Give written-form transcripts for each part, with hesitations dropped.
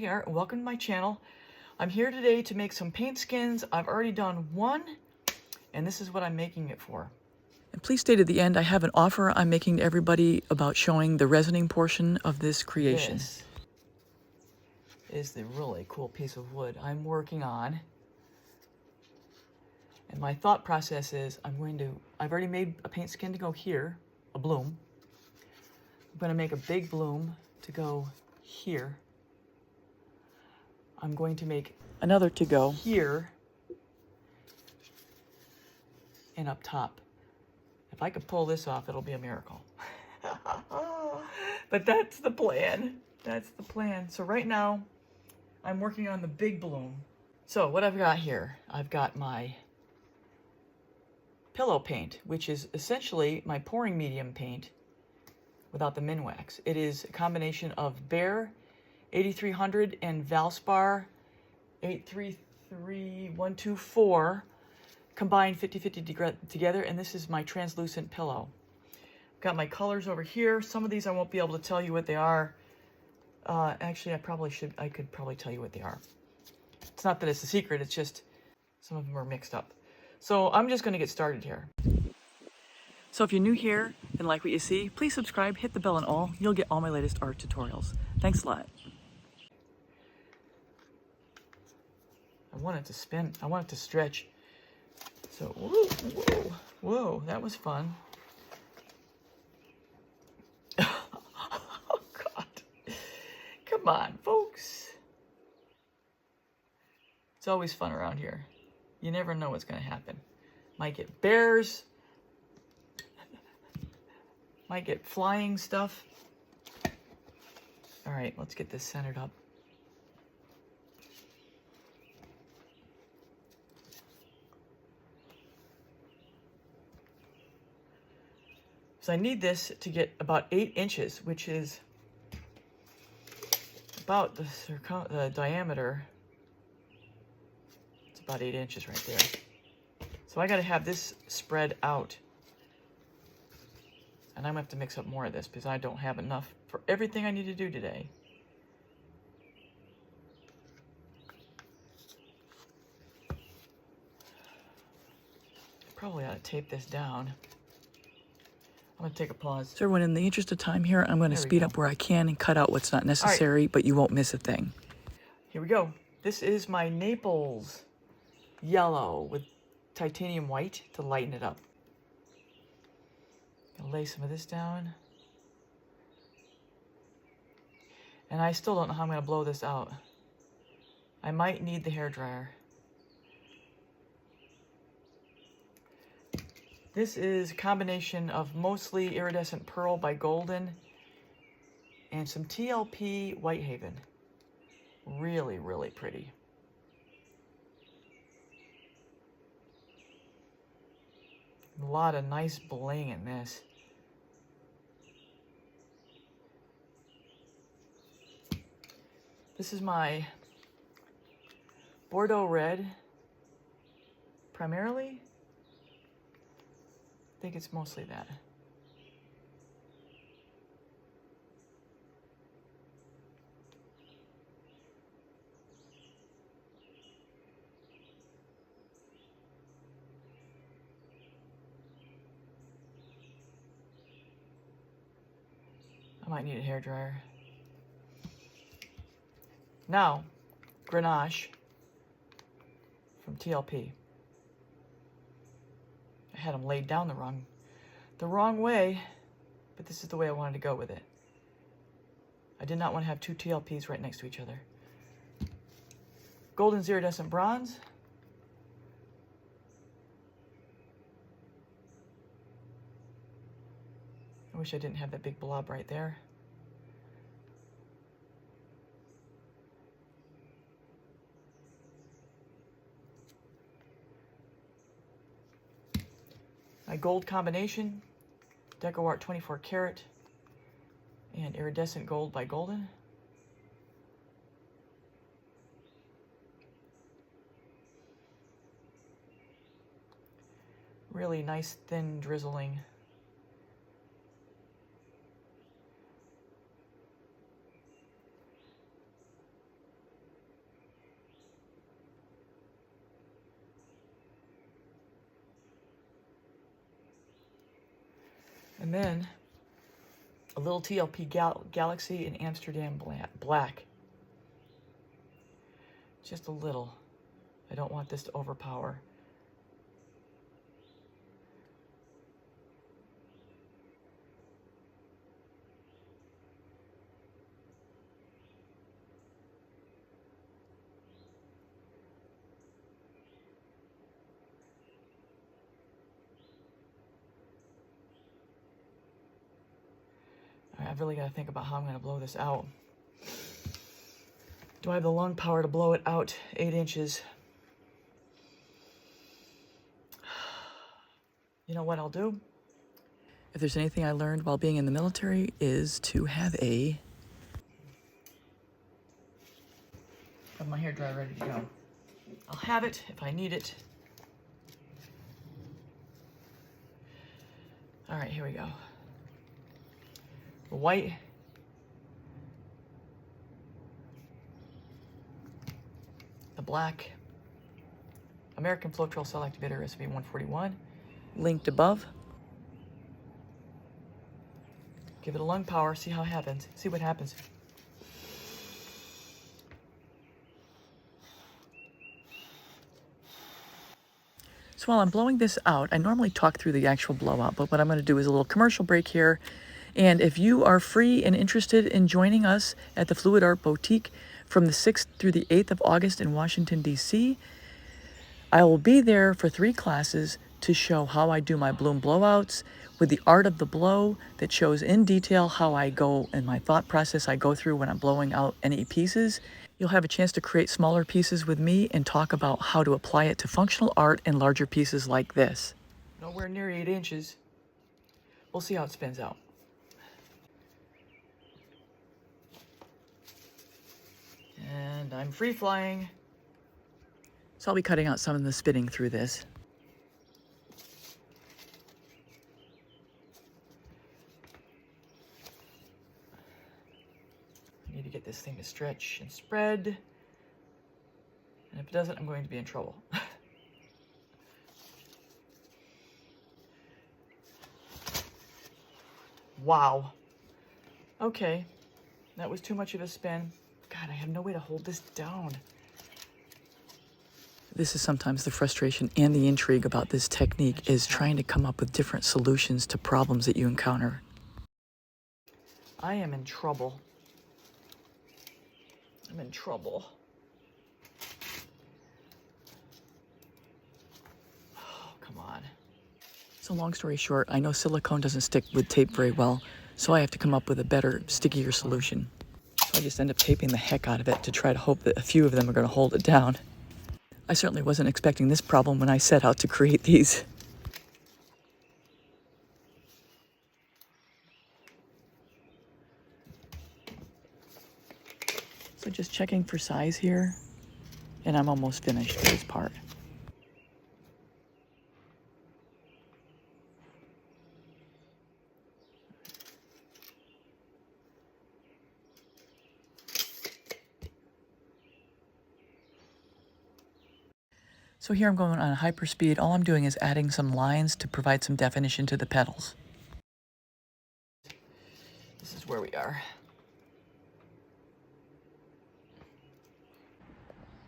louisemckayart, and welcome to my channel. I'm here today to make some paint skins. I've already done one, and this is what I'm making it for. And please stay to the end. I have an offer I'm making to everybody about showing the resining portion of this creation. This is the really cool piece of wood I'm working on. And my thought process is I've already made a paint skin to go here, a bloom. I'm going to make a big bloom to go here. I'm going to make another to go here and up top. If I could pull this off, it'll be a miracle. But that's the plan. That's the plan. So right now, I'm working on the big bloom. So what I've got here, I've got my pillow paint, which is essentially my pouring medium paint without the Minwax. It is a combination of Behr 8300 and Valspar 833124 combined 50-50 together, and this is my translucent pillow. I've got my colors over here. Some of these I won't be able to tell you what they are. Actually, I could probably tell you what they are. It's not that it's a secret, it's just some of them are mixed up. So I'm just going to get started here. So if you're new here and like what you see, please subscribe, hit the bell and all. You'll get all my latest art tutorials. Thanks a lot. I want it to spin. I want it to stretch. So, whoa, that was fun. Oh, God. Come on, folks. It's always fun around here. You never know what's going to happen. Might get bears. Might get flying stuff. All right, let's get this centered up. So I need this to get about 8 inches, which is about the diameter. It's about 8 inches right there. So I got to have this spread out. And I'm going to have to mix up more of this because I don't have enough for everything I need to do today. Probably ought to tape this down. I'm going to take a pause. So everyone, in the interest of time here, I'm going to speed up where I can and cut out what's not necessary, but you won't miss a thing. Here we go. This is my Naples yellow with titanium white to lighten it up. Gonna lay some of this down. And I still don't know how I'm going to blow this out. I might need the hairdryer. This is a combination of mostly iridescent pearl by Golden and some TLP Whitehaven. Really, really pretty. A lot of nice bling in this. This is my Bordeaux red, primarily. I think it's mostly that. I might need a hairdryer. Now, Grenache from TLP. I had them laid down the wrong way, but this is the way I wanted to go with it. I did not want to have 2 TLPs right next to each other. Golden's iridescent bronze. I wish I didn't have that big blob right there. My gold combination, DecoArt 24 karat and iridescent gold by Golden. Really nice thin drizzling. And then a little TLP Galaxy in Amsterdam Black. Just a little. I don't want this to overpower. I've really got to think about how I'm going to blow this out. Do I have the lung power to blow it out 8 inches? You know what I'll do? If there's anything I learned while being in the military is to have my hairdryer ready to go. I'll have it if I need it. All right, here we go. The white. The black. American Floetrol Cell Activator recipe 141. Linked above. Give it a lung power, see how it happens. See what happens. So while I'm blowing this out, I normally talk through the actual blowout, but what I'm going to do is a little commercial break here. And if you are free and interested in joining us at the Fluidart Boutique from the 6th through the 8th of August in Washington, D.C., I will be there for 3 classes to show how I do my bloom blowouts with the art of the blow that shows in detail how I go and my thought process I go through when I'm blowing out any pieces. You'll have a chance to create smaller pieces with me and talk about how to apply it to functional art and larger pieces like this. Nowhere near 8 inches. We'll see how it spins out. And I'm free flying. So I'll be cutting out some of the spinning through this. I need to get this thing to stretch and spread. And if it doesn't, I'm going to be in trouble. Wow. Okay, that was too much of a spin. God, I have no way to hold this down. This is sometimes the frustration and the intrigue about this technique is trying to come up with different solutions to problems that you encounter. I am in trouble. I'm in trouble. Oh, come on. So long story short, I know silicone doesn't stick with tape very well, so I have to come up with a better, stickier solution. So I just end up taping the heck out of it to try to hope that a few of them are going to hold it down. I certainly wasn't expecting this problem when I set out to create these. So just checking for size here, and I'm almost finished with this part. So here I'm going on hyperspeed. All I'm doing is adding some lines to provide some definition to the petals. This is where we are.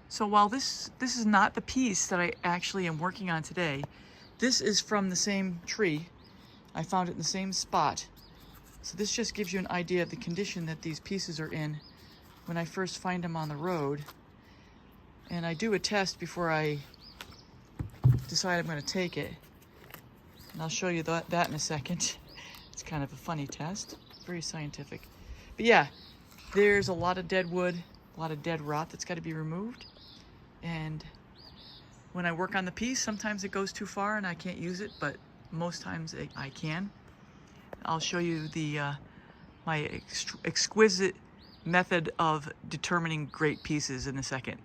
So while this is not the piece that I actually am working on today, this is from the same tree. I found it in the same spot. So this just gives you an idea of the condition that these pieces are in when I first find them on the road. And I do a test before I decide I'm going to take it. And I'll show you that in a second. It's kind of a funny test, very scientific. But yeah, there's a lot of dead wood, a lot of dead rot that's got to be removed. And when I work on the piece, sometimes it goes too far and I can't use it, but most times I can. I'll show you my exquisite method of determining great pieces in a second.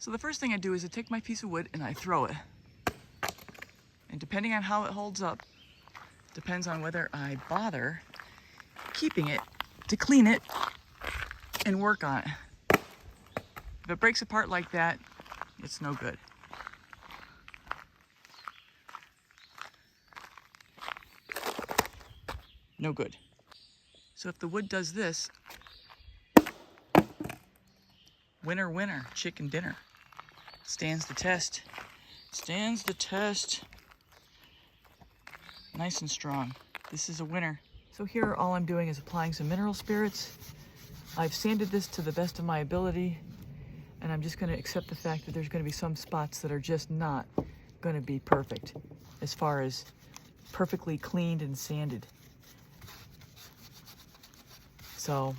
So the first thing I do is I take my piece of wood and I throw it. And depending on how it holds up, depends on whether I bother keeping it to clean it and work on it. If it breaks apart like that, it's no good. no good. So if the wood does this, winner, winner, chicken dinner. Stands the test. Stands the test. Nice and strong. This is a winner. So here all I'm doing is applying some mineral spirits. I've sanded this to the best of my ability, and I'm just going to accept the fact that there's going to be some spots that are just not going to be perfect as far as perfectly cleaned and sanded. So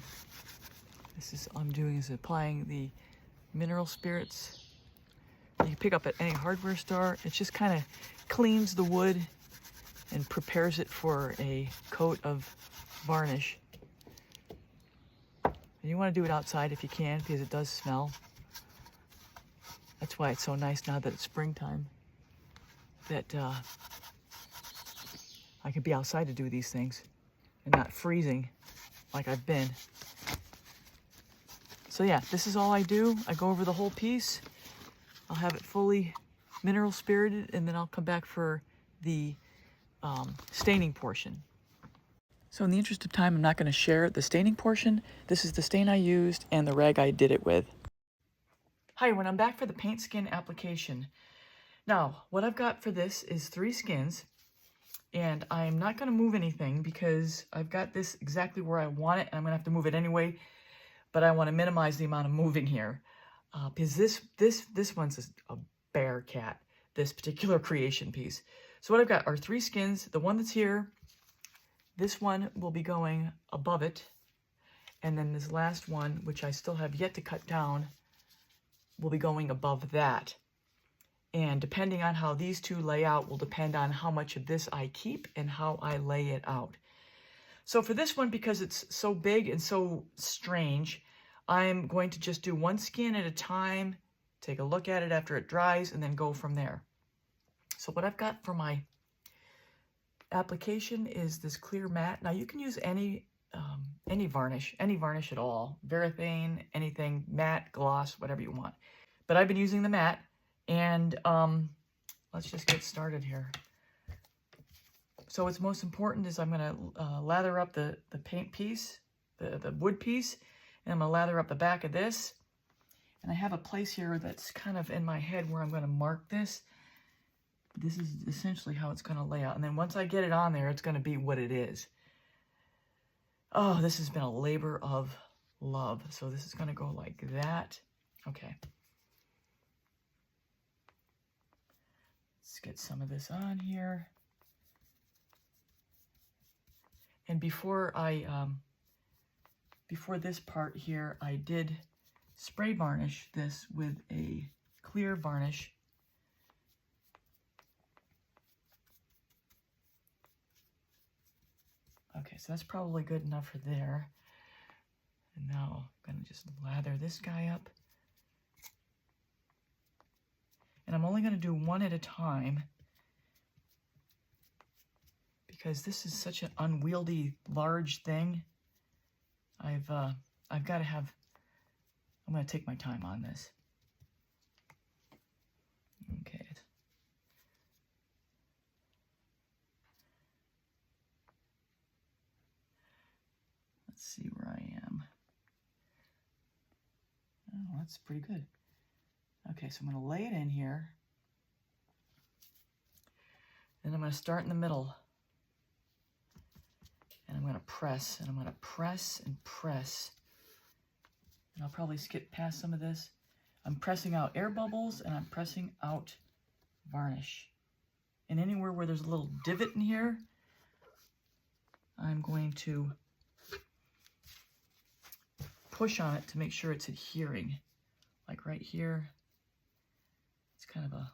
this is all I'm doing is applying the mineral spirits. You can pick up at any hardware store. It just kind of cleans the wood and prepares it for a coat of varnish. And you want to do it outside if you can, because it does smell. That's why it's so nice now that it's springtime, that I can be outside to do these things and not freezing like I've been. So yeah, this is all I do. I go over the whole piece. I'll have it fully mineral spirited, and then I'll come back for the staining portion. So in the interest of time, I'm not going to share the staining portion. This is the stain I used and the rag I did it with. Hi, when I'm back for the paint skin application. Now, what I've got for this is 3 skins, and I'm not going to move anything because I've got this exactly where I want it, and I'm going to have to move it anyway, but I want to minimize the amount of moving here. Because this one's a bear cat, this particular creation piece. So what I've got are 3 skins. The one that's here, this one will be going above it, and then this last one, which I still have yet to cut down, will be going above that. And depending on how these 2 lay out will depend on how much of this I keep and how I lay it out. So for this one, because it's so big and so strange, I'm going to just do 1 skin at a time, take a look at it after it dries, and then go from there. So what I've got for my application is this clear matte. Now you can use any varnish at all, Varathane, anything, matte, gloss, whatever you want. But I've been using the matte, and let's just get started here. So what's most important is I'm going to lather up the paint piece, the wood piece, and I'm going to lather up the back of this. And I have a place here that's kind of in my head where I'm going to mark this. This is essentially how it's going to lay out. And then once I get it on there, it's going to be what it is. Oh, this has been a labor of love. So this is going to go like that. Okay. Let's get some of this on here. And before this part here, I did spray varnish this with a clear varnish. Okay, so that's probably good enough for there. And now I'm going to just lather this guy up. And I'm only going to do 1 at a time, because this is such an unwieldy, large thing. I've got to have, I'm going to take my time on this. Okay. Let's see where I am. Oh, that's pretty good. Okay, so I'm going to lay it in here. Then I'm going to start in the middle. And I'm going to press, and I'm going to press and press. And I'll probably skip past some of this. I'm pressing out air bubbles, and I'm pressing out varnish. And anywhere where there's a little divot in here, I'm going to push on it to make sure it's adhering. Like right here, it's kind of a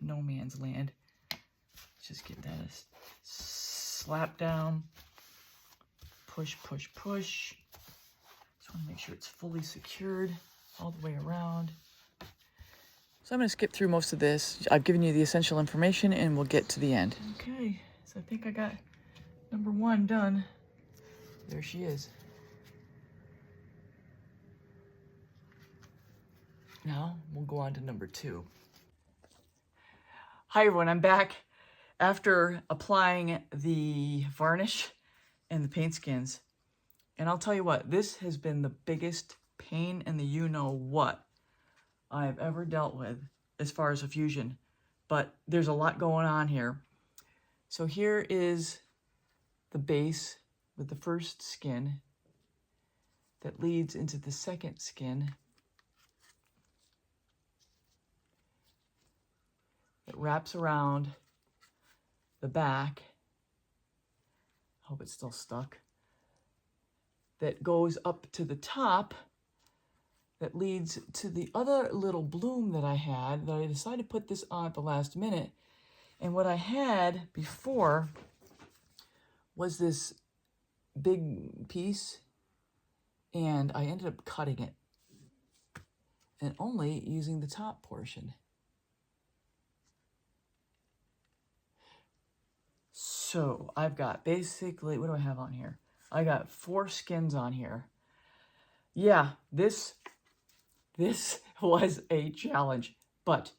no man's land. Let's just get that slap down. Push, push, push. Just want to make sure it's fully secured all the way around. So I'm going to skip through most of this. I've given you the essential information, and we'll get to the end. Okay, so I think I got number 1 done. There she is. Now we'll go on to number 2. Hi everyone, I'm back after applying the varnish and the paint skins. And I'll tell you what, this has been the biggest pain in the you-know-what I've ever dealt with as far as a fusion. But there's a lot going on here. So here is the base with the first skin that leads into the second skin that wraps around the back. I hope it's still stuck. That goes up to the top, that leads to the other little bloom that I had, that I decided to put this on at the last minute. And what I had before was this big piece, and I ended up cutting it and only using the top portion. So I've got basically, what do I have on here? I got 4 skins on here. Yeah, this was a challenge, but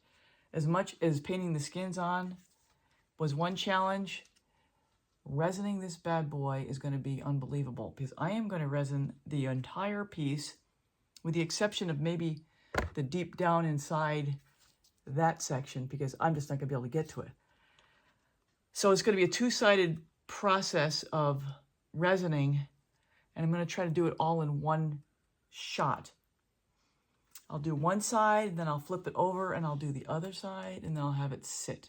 as much as painting the skins on was one challenge, resining this bad boy is going to be unbelievable, because I am going to resin the entire piece with the exception of maybe the deep down inside that section, because I'm just not going to be able to get to it. So it's going to be a two-sided process of resining, and I'm going to try to do it all in one shot. I'll do one side, then I'll flip it over, and I'll do the other side, and then I'll have it sit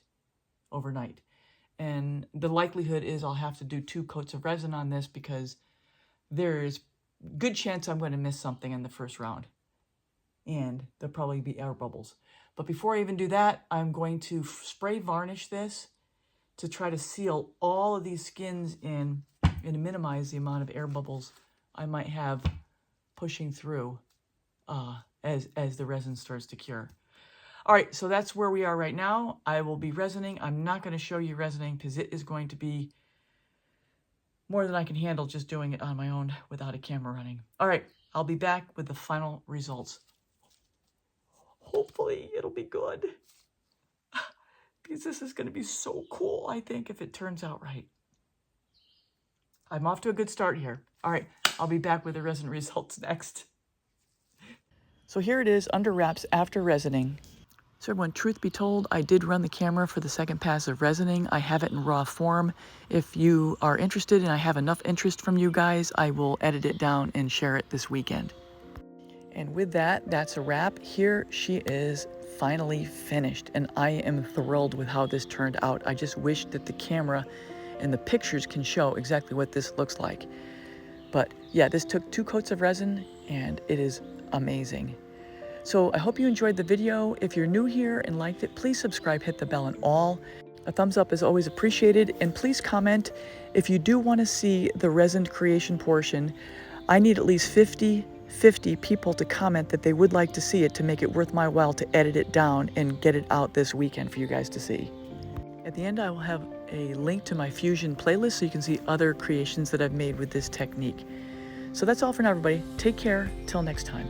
overnight. And the likelihood is I'll have to do 2 coats of resin on this, because there's good chance I'm going to miss something in the first round, and there'll probably be air bubbles. But before I even do that, I'm going to spray varnish this to try to seal all of these skins in and to minimize the amount of air bubbles I might have pushing through as the resin starts to cure. All right, so that's where we are right now. I will be resining. I'm not going to show you resining because it is going to be more than I can handle just doing it on my own without a camera running. All right, I'll be back with the final results. Hopefully it'll be good, because this is going to be so cool, I think, if it turns out right. I'm off to a good start here. All right, I'll be back with the resin results next. So here it is under wraps after resining. So everyone, truth be told, I did run the camera for the second pass of resining. I have it in raw form. If you are interested and I have enough interest from you guys, I will edit it down and share it this weekend. And with that, that's a wrap. Here she is, finally finished, and I am thrilled with how this turned out. I just wish that the camera and the pictures can show exactly what this looks like. But yeah, this took 2 coats of resin, and it is amazing. So I hope you enjoyed the video. If you're new here and liked it, please subscribe, hit the bell and all. A thumbs up is always appreciated, and please comment if you do want to see the resin creation portion. I need at least 50 people to comment that they would like to see it to make it worth my while to edit it down and get it out this weekend for you guys to see. At the end, I will have a link to my Fusion playlist so you can see other creations that I've made with this technique. So that's all for now, everybody. Take care. Till next time.